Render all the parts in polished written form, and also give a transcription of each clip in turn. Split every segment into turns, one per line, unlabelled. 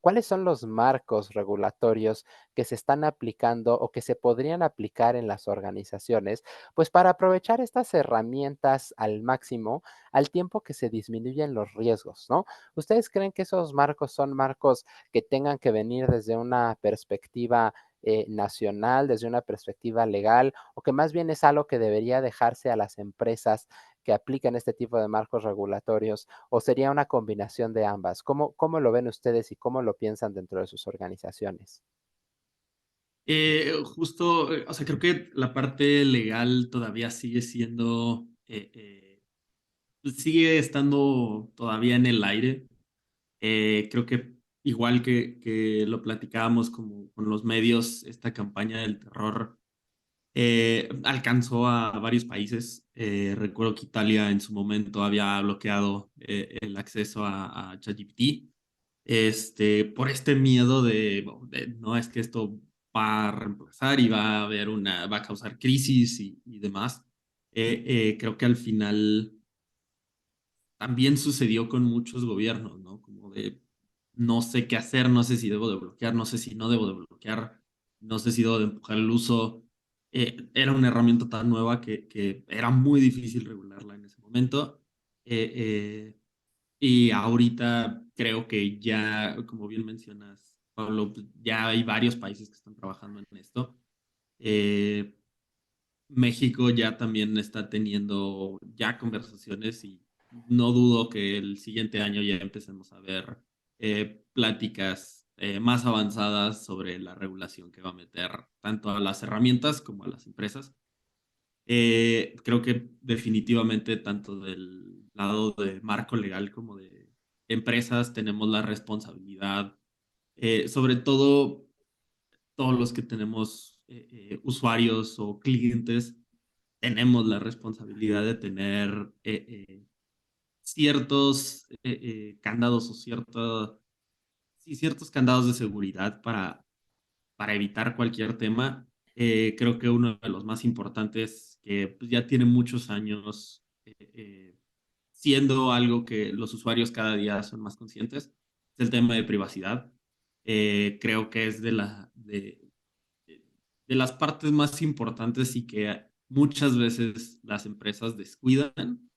¿cuáles son los marcos regulatorios que se están aplicando o que se podrían aplicar en las organizaciones, pues para aprovechar estas herramientas al máximo al tiempo que se disminuyen los riesgos, ¿no? ¿Ustedes creen que esos marcos son marcos que tengan que venir desde una perspectiva nacional, desde una perspectiva legal, o que más bien es algo que debería dejarse a las empresas que aplican este tipo de marcos regulatorios, o sería una combinación de ambas? ¿Cómo lo ven ustedes y cómo lo piensan dentro de sus organizaciones?
Justo, o sea, creo que la parte legal todavía sigue siendo, pues, sigue estando todavía en el aire. Creo que igual que lo platicábamos como con los medios, esta campaña del terror alcanzó a varios países. Recuerdo que Italia en su momento había bloqueado el acceso a ChatGPT, por este miedo no es que esto va a reemplazar y va a causar crisis y demás. Creo que al final también sucedió con muchos gobiernos, ¿no? Como de no sé qué hacer, no sé si debo de bloquear, no sé si no debo de bloquear, no sé si debo de empujar el uso. Era una herramienta tan nueva que era muy difícil regularla en ese momento. Eh, eh, y ahorita creo que ya, como bien mencionas, Pablo, pues, ya hay varios países que están trabajando en esto. Eh, México ya también está teniendo ya conversaciones y no dudo que el siguiente año ya empecemos a ver pláticas más avanzadas sobre la regulación que va a meter tanto a las herramientas como a las empresas. Creo que definitivamente tanto del lado de marco legal como de empresas tenemos la responsabilidad, sobre todo todos los que tenemos usuarios o clientes, tenemos la responsabilidad de tener ciertos candados o sí, ciertos candados de seguridad para evitar cualquier tema. Creo que uno de los más importantes, que pues, ya tiene muchos años siendo algo que los usuarios cada día son más conscientes, es el tema de privacidad. Creo que es de las partes más importantes y que muchas veces las empresas descuidan.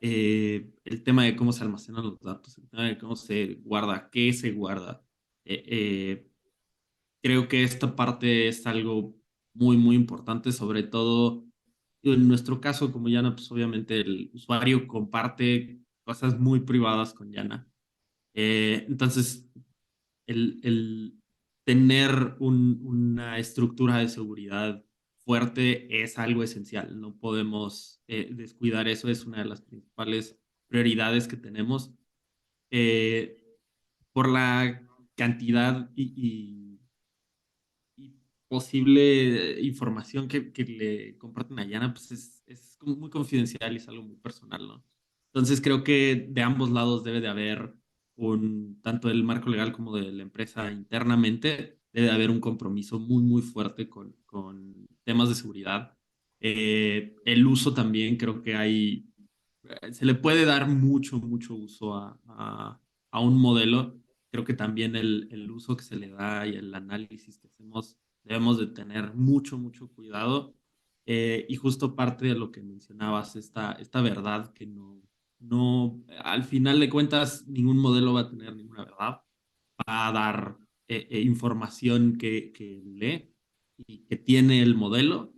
El tema de cómo se almacenan los datos, el tema de cómo se guarda, qué se guarda. Eh, eh, Creo que esta parte es algo muy, muy importante, sobre todo en nuestro caso, como Yana, pues obviamente el usuario comparte cosas muy privadas con Yana. Entonces, el tener una estructura de seguridad fuerte es algo esencial. No podemos descuidar eso, es una de las principales prioridades que tenemos eh, por la cantidad y posible información que le comparten a Yana, pues es como muy confidencial y es algo muy personal, ¿no? Entonces creo que de ambos lados debe de haber tanto del marco legal como de la empresa internamente, debe de haber un compromiso muy, muy fuerte con temas de seguridad. El uso también creo que se le puede dar mucho, mucho uso a un modelo. Creo que también el uso que se le da y el análisis que hacemos debemos de tener mucho, mucho cuidado. Y justo parte de lo que mencionabas, esta verdad que al final de cuentas, ningún modelo va a tener ninguna verdad, va a dar información que lee y que tiene el modelo,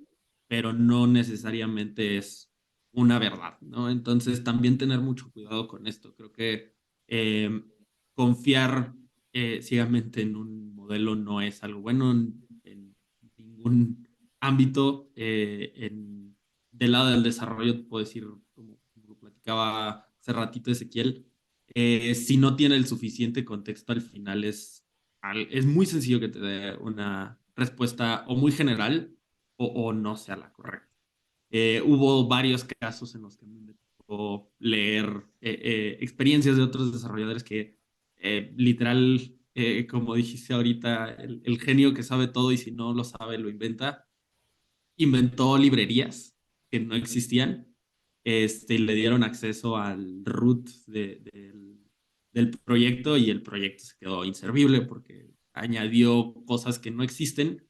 pero no necesariamente es una verdad, ¿no? Entonces, también tener mucho cuidado con esto. Creo que eh, confiar ciegamente en un modelo no es algo bueno en ningún ámbito. Del lado del desarrollo, te puedo decir, como lo platicaba hace ratito Ezequiel, si no tiene el suficiente contexto al final es muy sencillo que te dé una respuesta o muy general o no sea la correcta. Hubo varios casos en los que a mí me tocó leer experiencias de otros desarrolladores que literal, como dijiste ahorita, el genio que sabe todo y si no lo sabe lo inventa, inventó librerías que no existían, y le dieron acceso al root del proyecto y el proyecto se quedó inservible porque añadió cosas que no existen,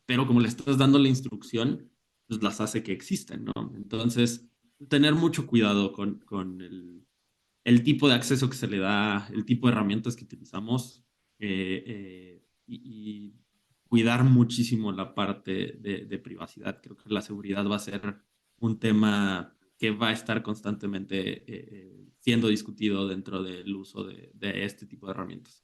pero como le estás dando la instrucción, pues las hace que existen, ¿no? Entonces, tener mucho cuidado con el tipo de acceso que se le da, el tipo de herramientas que utilizamos y cuidar muchísimo la parte de privacidad. Creo que la seguridad va a ser un tema que va a estar constantemente siendo discutido dentro del uso de este tipo de herramientas.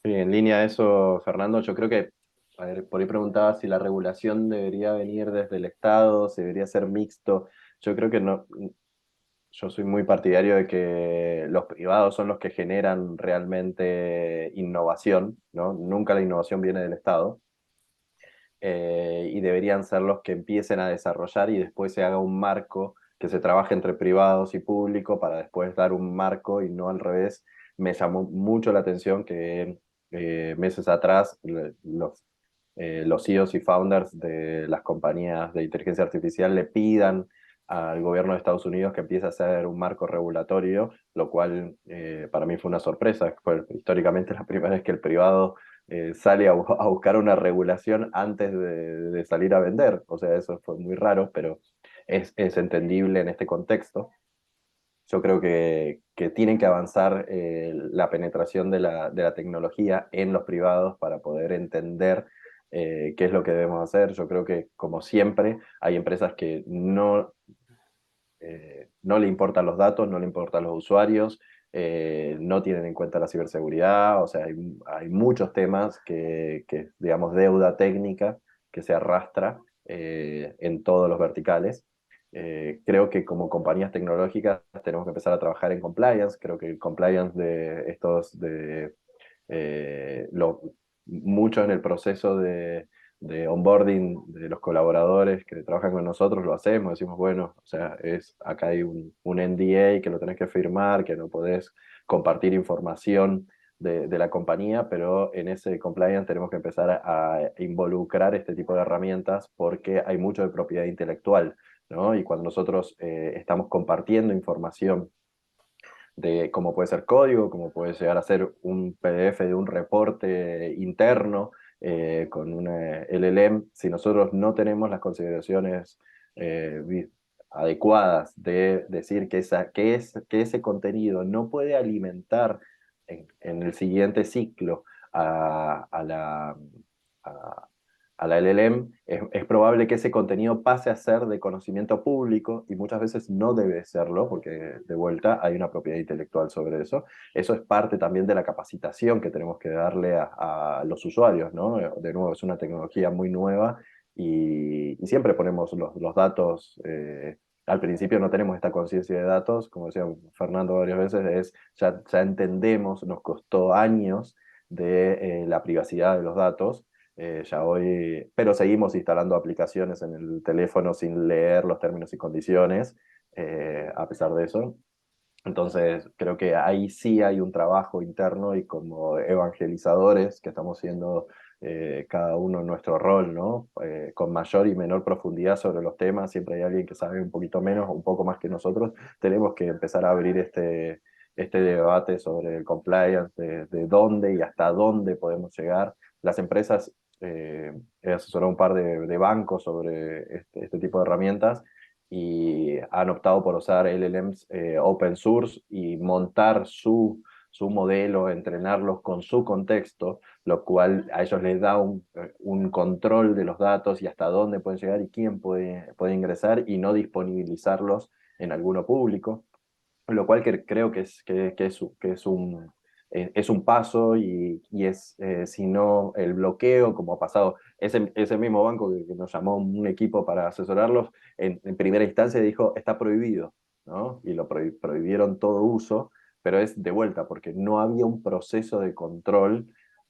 Sí, en línea a eso, Fernando, yo creo que, a ver, por ahí preguntaba si la regulación debería venir desde el Estado, si debería ser mixto. Yo creo que no, yo soy muy partidario de que los privados son los que generan realmente innovación, ¿no? Nunca la innovación viene del Estado. Y deberían ser los que empiecen a desarrollar y después se haga un marco, que se trabaje entre privados y público para después dar un marco y no al revés. Me llamó mucho la atención que meses atrás los CEOs y founders de las compañías de inteligencia artificial le pidan al gobierno de Estados Unidos que empiece a hacer un marco regulatorio, lo cual para mí fue una sorpresa. Fue históricamente la primera vez que el privado sale a buscar una regulación antes de salir a vender. O sea, eso fue muy raro, pero es entendible en este contexto. Yo creo que tienen que avanzar la penetración de la tecnología en los privados para poder entender qué es lo que debemos hacer. Yo creo que, como siempre, hay empresas que no le importan los datos, no le importan los usuarios, no tienen en cuenta la ciberseguridad, o sea, hay muchos temas digamos, deuda técnica que se arrastra en todos los verticales. Creo que como compañías tecnológicas tenemos que empezar a trabajar en compliance. Creo que el compliance de estos, de mucho en el proceso de onboarding de los colaboradores que trabajan con nosotros, lo hacemos, decimos, bueno, o sea, acá hay un NDA que lo tenés que firmar, que no podés compartir información de la compañía, pero en ese compliance tenemos que empezar a involucrar este tipo de herramientas porque hay mucho de propiedad intelectual, ¿no? Y cuando nosotros estamos compartiendo información de cómo puede ser código, cómo puede llegar a ser un PDF de un reporte interno con una LLM. Si nosotros no tenemos las consideraciones adecuadas de decir que ese contenido no puede alimentar en el siguiente ciclo a a- a la LLM, es probable que ese contenido pase a ser de conocimiento público y muchas veces no debe serlo, porque de vuelta hay una propiedad intelectual sobre eso. Eso es parte también de la capacitación que tenemos que darle a los usuarios, ¿no? De nuevo, es una tecnología muy nueva y siempre ponemos los datos. Al principio no tenemos esta conciencia de datos, como decía Fernando varias veces, ya entendemos, nos costó años de la privacidad de los datos. Ya hoy, pero seguimos instalando aplicaciones en el teléfono sin leer los términos y condiciones, a pesar de eso. Entonces, creo que ahí sí hay un trabajo interno y como evangelizadores que estamos siendo cada uno en nuestro rol, ¿no? Con mayor y menor profundidad sobre los temas, siempre hay alguien que sabe un poquito menos o un poco más que nosotros. Tenemos que empezar a abrir este debate sobre el compliance, de dónde y hasta dónde podemos llegar. Las empresas, he asesorado un par de bancos sobre este tipo de herramientas y han optado por usar LLMs open source y montar su modelo, entrenarlos con su contexto, lo cual a ellos les da un control de los datos y hasta dónde pueden llegar y quién puede ingresar y no disponibilizarlos en alguno público, lo cual creo es un paso y es, si no, el bloqueo, como ha pasado, ese mismo banco que nos llamó un equipo para asesorarlos, en primera instancia dijo, está prohibido, ¿no? Y lo prohibieron todo uso, pero es de vuelta, porque no había un proceso de control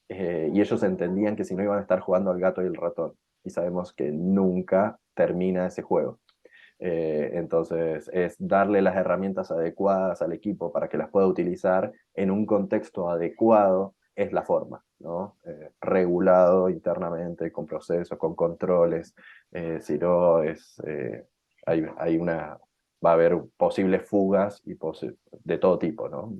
y ellos entendían que si no iban a estar jugando al gato y el ratón, y sabemos que nunca termina ese juego. Entonces, es darle las herramientas adecuadas al equipo para que las pueda utilizar en un contexto adecuado, es la forma, ¿no? Regulado internamente, con procesos, con controles, si no, hay una va a haber posibles fugas y de todo tipo, ¿no?